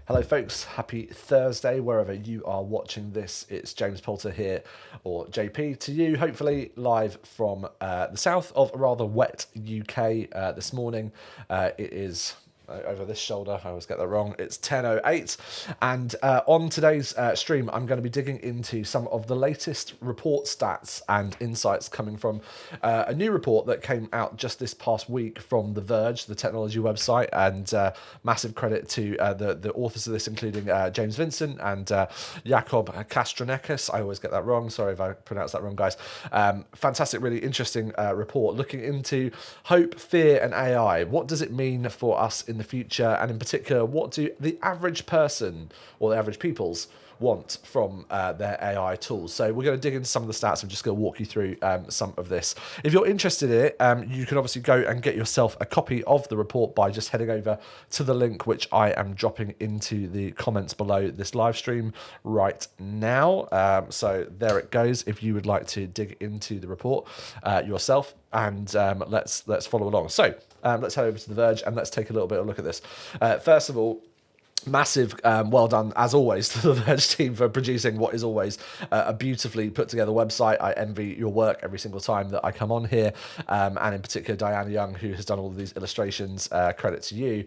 Hello, folks. Happy Thursday, wherever you are watching this. It's James Poulter here, or JP to you, hopefully live from the south of a rather wet UK this morning. It is over this shoulder. I always get that wrong. It's 10:08, and on today's stream, I'm going to be digging into some of the latest report stats and insights coming from a new report that came out just this past week from the Verge, the technology website, and massive credit to the authors of this, including James Vincent and Jakob Kastronekis. I always get that wrong. Sorry if I pronounced that wrong, guys. Fantastic, really interesting report looking into hope, fear, and AI. What does it mean for us in the future, and in particular, what do the average person or the average peoples want from their AI tools? So we're going to dig into some of the stats. I'm just going to walk you through some of this. If you're interested in it, you can obviously go and get yourself a copy of the report by just heading over to the link which I am dropping into the comments below this live stream right now. So there it goes. If you would like to dig into the report yourself, and let's follow along. So let's head over to the Verge and let's take a little bit of a look at this. First of all, massive well done as always to the Verge team for producing what is always a beautifully put together website. I envy your work every single time that I come on here, and in particular Diana Young, who has done all of these illustrations. Credit to you.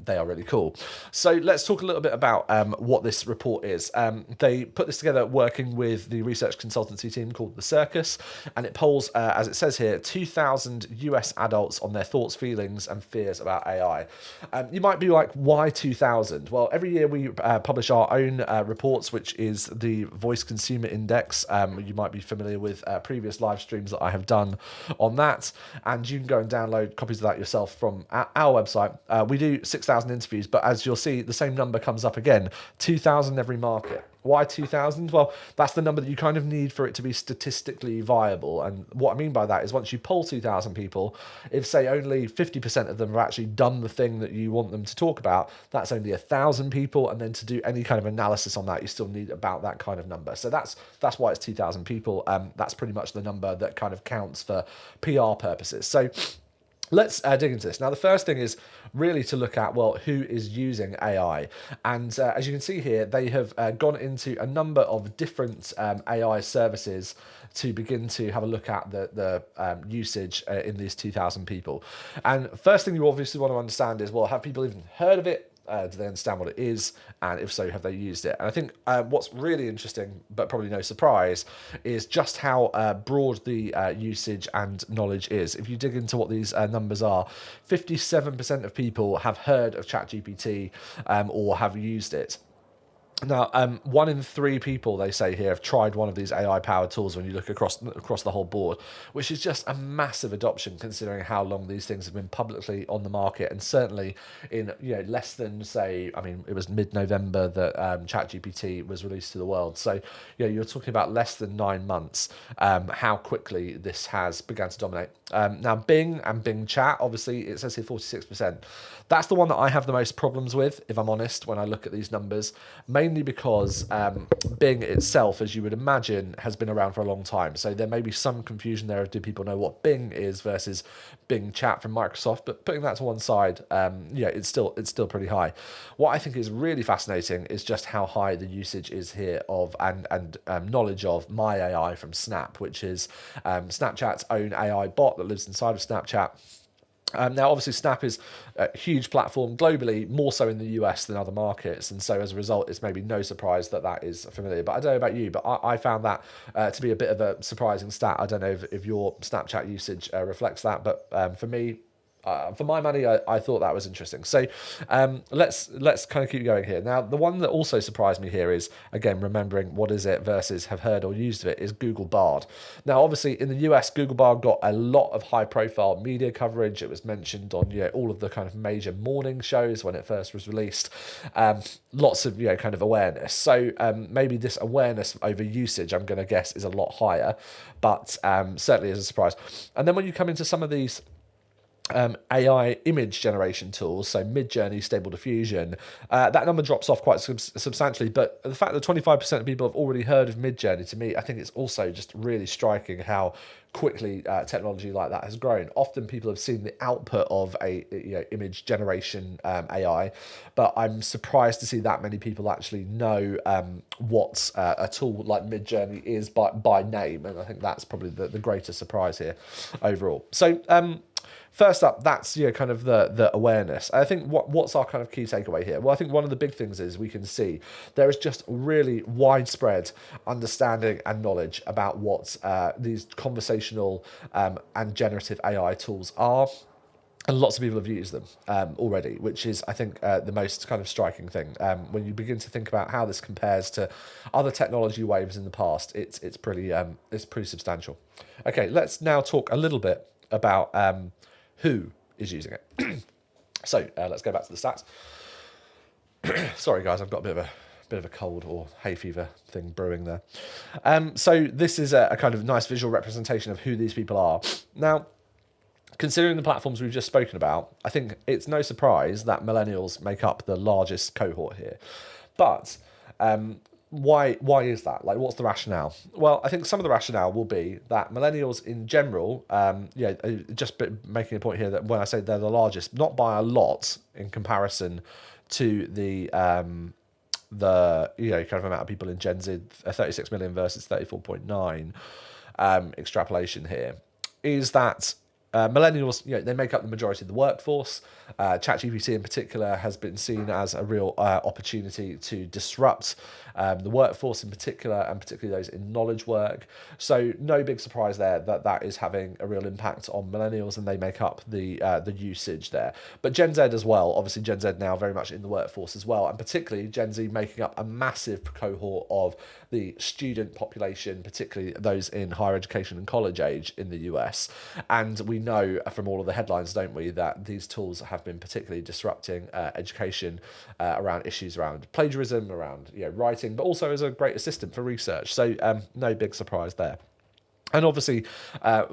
They are really cool. So let's talk a little bit about what this report is. They put this together working with the research consultancy team called The Circus, and it polls, as it says here, 2,000 US adults on their thoughts, feelings and fears about AI. You might be like, why 2,000? Well, every year we publish our own reports, which is the Voice Consumer Index. You might be familiar with previous live streams that I have done on that, and you can go and download copies of that yourself from our website. We do 6,000 interviews, but as you'll see, the same number comes up again, 2,000 every market. Why 2,000? Well, that's the number that you kind of need for it to be statistically viable. And what I mean by that is once you poll 2,000 people, if say only 50% of them have actually done the thing that you want them to talk about, that's only 1,000 people. And then to do any kind of analysis on that, you still need about that kind of number. So that's why it's 2,000 people. That's pretty much the number that kind of counts for PR purposes. So let's dig into this. Now, the first thing is really to look at, well, who is using AI? And as you can see here, they have gone into a number of different AI services to begin to have a look at the usage in these 2,000 people. And first thing you obviously want to understand is, well, have people even heard of it? Do they understand what it is? And if so, have they used it? And I think what's really interesting, but probably no surprise, is just how broad the usage and knowledge is. If you dig into what these numbers are, 57% of people have heard of ChatGPT or have used it. Now, 1 in 3 people, they say here, have tried one of these AI-powered tools when you look across the whole board, which is just a massive adoption considering how long these things have been publicly on the market, and certainly in less than, say, I mean, it was mid-November that ChatGPT was released to the world. So you're talking about less than 9 months. How quickly this has begun to dominate. Now, Bing and Bing Chat, obviously, it says here 46%. That's the one that I have the most problems with, if I'm honest, when I look at these numbers, mainly because Bing itself, as you would imagine, has been around for a long time. So there may be some confusion there of do people know what Bing is versus Bing Chat from Microsoft, but putting that to one side, it's still pretty high. What I think is really fascinating is just how high the usage is here of and knowledge of My AI from Snap, which is Snapchat's own AI bot that lives inside of Snapchat. Now, obviously, Snap is a huge platform globally, more so in the US than other markets. And so as a result, it's maybe no surprise that that is familiar. But I don't know about you, but I found that to be a bit of a surprising stat. I don't know if your Snapchat usage reflects that, but for me, for my money, I thought that was interesting. So let's kind of keep going here. Now, the one that also surprised me here is, again, remembering what is it versus have heard or used of it, is Google Bard. Now, obviously, in the US, Google Bard got a lot of high-profile media coverage. It was mentioned on all of the kind of major morning shows when it first was released. Lots of kind of awareness. So maybe this awareness over usage, I'm going to guess, is a lot higher, but certainly is a surprise. And then when you come into some of these AI image generation tools, so Mid-Journey, Stable Diffusion, that number drops off quite substantially. But the fact that 25% of people have already heard of Mid-Journey, to me, I think it's also just really striking how quickly technology like that has grown. Often people have seen the output of a image generation AI, but I'm surprised to see that many people actually know what a tool like Mid-Journey is by name, and I think that's probably the greatest surprise here overall. So first up, that's kind of the awareness. I think what's our kind of key takeaway here? Well, I think one of the big things is we can see there is just really widespread understanding and knowledge about what these conversational and generative AI tools are. And lots of people have used them already, which is, I think, the most kind of striking thing. When you begin to think about how this compares to other technology waves in the past, it's pretty substantial. Okay, let's now talk a little bit about who is using it. So let's go back to the stats. Sorry, guys, I've got a bit of a cold or hay fever thing brewing there. So this is a kind of nice visual representation of who these people are. Now, considering the platforms we've just spoken about, I think it's no surprise that millennials make up the largest cohort here. But why is that? Like, what's the rationale? Well, I think some of the rationale will be that millennials in general, just making a point here that when I say they're the largest, not by a lot in comparison to the kind of amount of people in Gen Z, 36 million versus 34.9 extrapolation here, is that millennials, they make up the majority of the workforce. ChatGPT in particular has been seen as a real opportunity to disrupt the workforce in particular, and particularly those in knowledge work. So no big surprise there that is having a real impact on millennials, and they make up the usage there. But Gen Z as well, obviously Gen Z now very much in the workforce as well, and particularly Gen Z making up a massive cohort of the student population, particularly those in higher education and college age in the US. And we know from all of the headlines, don't we, that these tools have been particularly disrupting education around issues around plagiarism, around writing, but also as a great assistant for research. So no big surprise there. And obviously,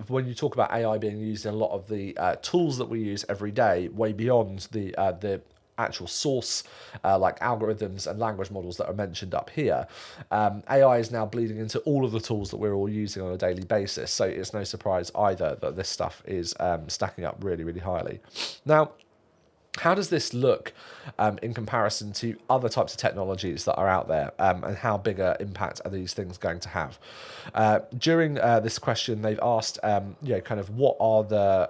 when you talk about AI being used in a lot of the tools that we use every day, way beyond the actual source, like algorithms and language models that are mentioned up here, AI is now bleeding into all of the tools that we're all using on a daily basis. So it's no surprise either that this stuff is stacking up really, really highly. Now, how does this look in comparison to other types of technologies that are out there, and how big an impact are these things going to have? During this question, they've asked, kind of what are the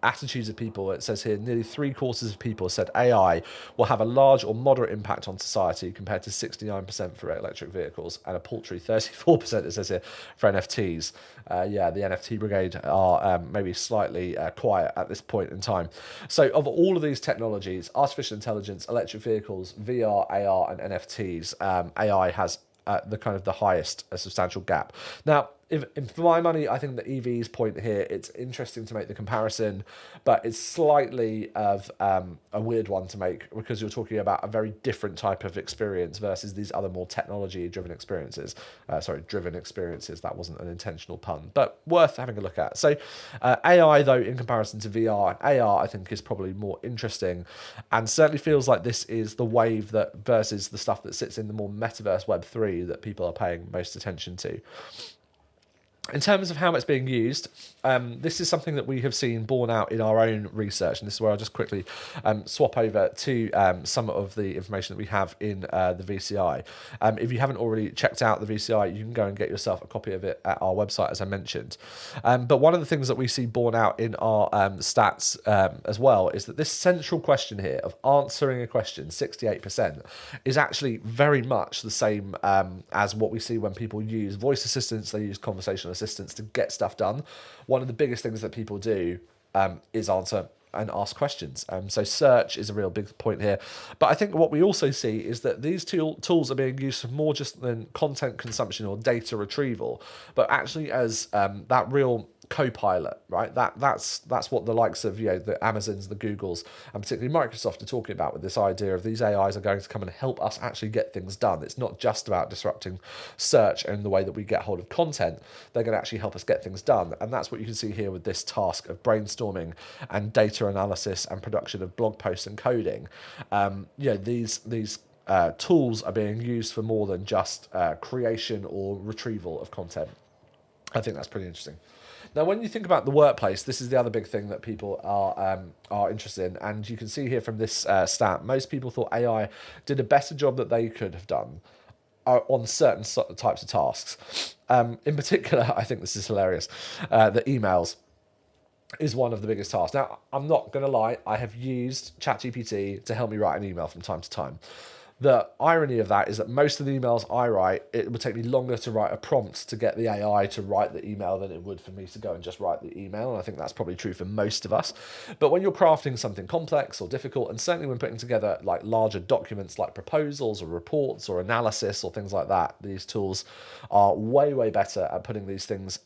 attitudes of people. It says here nearly 3/4 of people said AI will have a large or moderate impact on society, compared to 69% for electric vehicles and a paltry 34%, it says here, for NFTs. The NFT brigade are maybe slightly quiet at this point in time. So of all of these technologies, artificial intelligence, electric vehicles, VR, AR and NFTs, AI has the kind of the highest substantial gap. Now, if for my money, I think the EV's point here, it's interesting to make the comparison, but it's slightly of a weird one to make, because you're talking about a very different type of experience versus these other more technology-driven experiences. Driven experiences. That wasn't an intentional pun, but worth having a look at. So AI, though, in comparison to VR and AR, I think is probably more interesting, and certainly feels like this is the wave that versus the stuff that sits in the more metaverse Web3 that people are paying most attention to. In terms of how it's being used, this is something that we have seen borne out in our own research, and this is where I'll just quickly swap over to some of the information that we have in the VCI. If you haven't already checked out the VCI, you can go and get yourself a copy of it at our website, as I mentioned. But one of the things that we see borne out in our stats as well is that this central question here of answering a question, 68%, is actually very much the same as what we see when people use voice assistants. They use conversational assistants to get stuff done. One of the biggest things that people do is answer and ask questions. So search is a real big point here. But I think what we also see is that these tools are being used for more just than content consumption or data retrieval, but actually as that real Copilot, right? That's what the likes of the Amazons, the Googles, and particularly Microsoft are talking about with this idea of these AIs are going to come and help us actually get things done. It's not just about disrupting search and the way that we get hold of content. They're going to actually help us get things done, and that's what you can see here with this task of brainstorming and data analysis and production of blog posts and coding. These tools are being used for more than just creation or retrieval of content. I think that's pretty interesting. Now, when you think about the workplace, this is the other big thing that people are interested in, and you can see here from this stat, most people thought AI did a better job that they could have done on certain types of tasks. In particular, I think this is hilarious. The emails is one of the biggest tasks. Now, I'm not going to lie, I have used ChatGPT to help me write an email from time to time. The irony of that is that most of the emails I write, it would take me longer to write a prompt to get the AI to write the email than it would for me to go and just write the email. And I think that's probably true for most of us. But when you're crafting something complex or difficult, and certainly when putting together like larger documents like proposals or reports or analysis or things like that, these tools are way, way better at putting these things,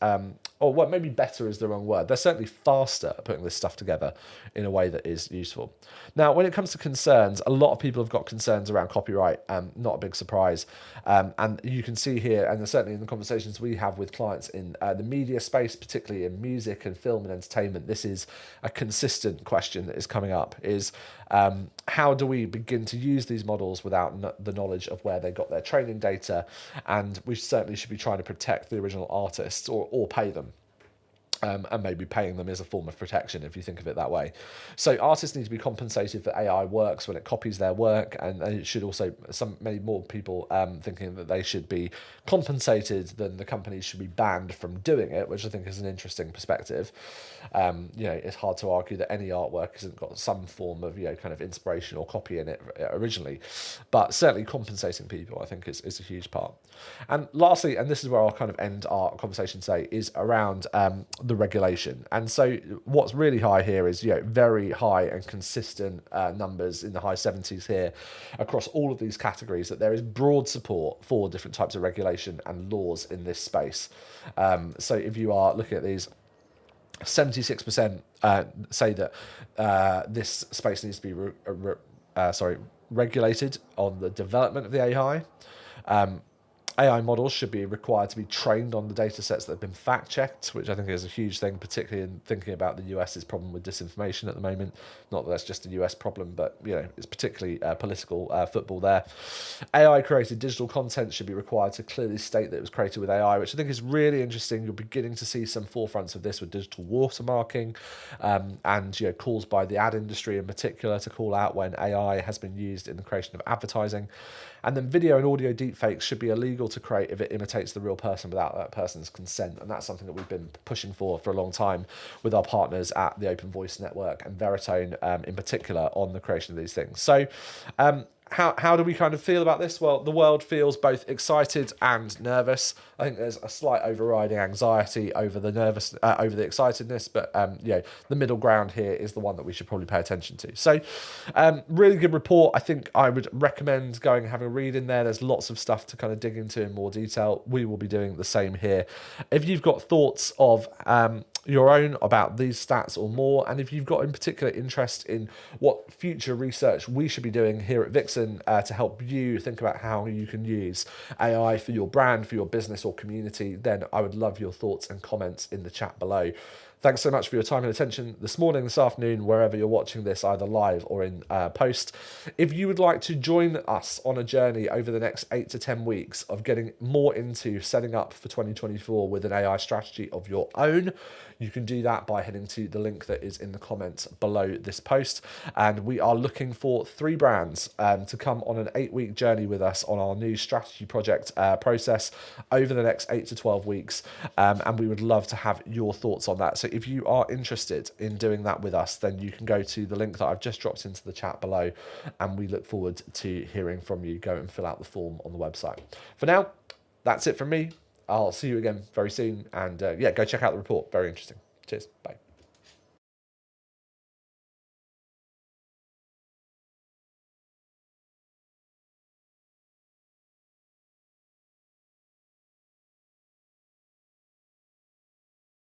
or what maybe better is the wrong word. They're certainly faster at putting this stuff together in a way that is useful. Now, when it comes to concerns, a lot of people have got concerns around copyright, not a big surprise. And you can see here, and certainly in the conversations we have with clients in the media space, particularly in music and film and entertainment, this is a consistent question that is coming up, is how do we begin to use these models without the knowledge of where they got their training data? And we certainly should be trying to protect the original artists or pay them. And maybe paying them is a form of protection if you think of it that way. So artists need to be compensated for AI works when it copies their work, and it should also, many more people thinking that they should be compensated than the companies should be banned from doing it, which I think is an interesting perspective. It's hard to argue that any artwork hasn't got some form of kind of inspiration or copy in it originally, but certainly compensating people I think is a huge part. And lastly, and this is where I'll kind of end our conversation today, is around the regulation. And so what's really high here is very high and consistent numbers in the high 70s here across all of these categories, that there is broad support for different types of regulation and laws in this space. So if you are looking at these, 76% say that this space needs to be regulated on the development of the AI. AI models should be required to be trained on the data sets that have been fact-checked, which I think is a huge thing, particularly in thinking about the US's problem with disinformation at the moment. Not that that's just a US problem, but it's particularly political football there. AI-created digital content should be required to clearly state that it was created with AI, which I think is really interesting. You're beginning to see some forefronts of this with digital watermarking, and calls by the ad industry in particular to call out when AI has been used in the creation of advertising. And then video and audio deepfakes should be illegal to create if it imitates the real person without that person's consent. And that's something that we've been pushing for a long time with our partners at the Open Voice Network and Veritone in particular on the creation of these things. So how do we kind of feel about this? Well, the world feels both excited and nervous. I think there's a slight overriding anxiety over the over the excitedness, but the middle ground here is the one that we should probably pay attention to. So, really good report. I think I would recommend going and having a read in there. There's lots of stuff to kind of dig into in more detail. We will be doing the same here. If you've got thoughts of your own about these stats or more, and if you've got in particular interest in what future research we should be doing here at Vixen to help you think about how you can use AI for your brand, for your business or community, then I would love your thoughts and comments in the chat below. Thanks so much for your time and attention this morning, this afternoon, wherever you're watching this, either live or in post. If you would like to join us on a journey over the next 8 to 10 weeks of getting more into setting up for 2024 with an AI strategy of your own, you can do that by heading to the link that is in the comments below this post. And we are looking for 3 brands to come on an 8-week journey with us on our new strategy project process over the next 8 to 12 weeks. And we would love to have your thoughts on that. So if you are interested in doing that with us, then you can go to the link that I've just dropped into the chat below, and we look forward to hearing from you. Go and fill out the form on the website. For now, that's it from me. I'll see you again very soon, and go check out the report. Very interesting. Cheers. Bye.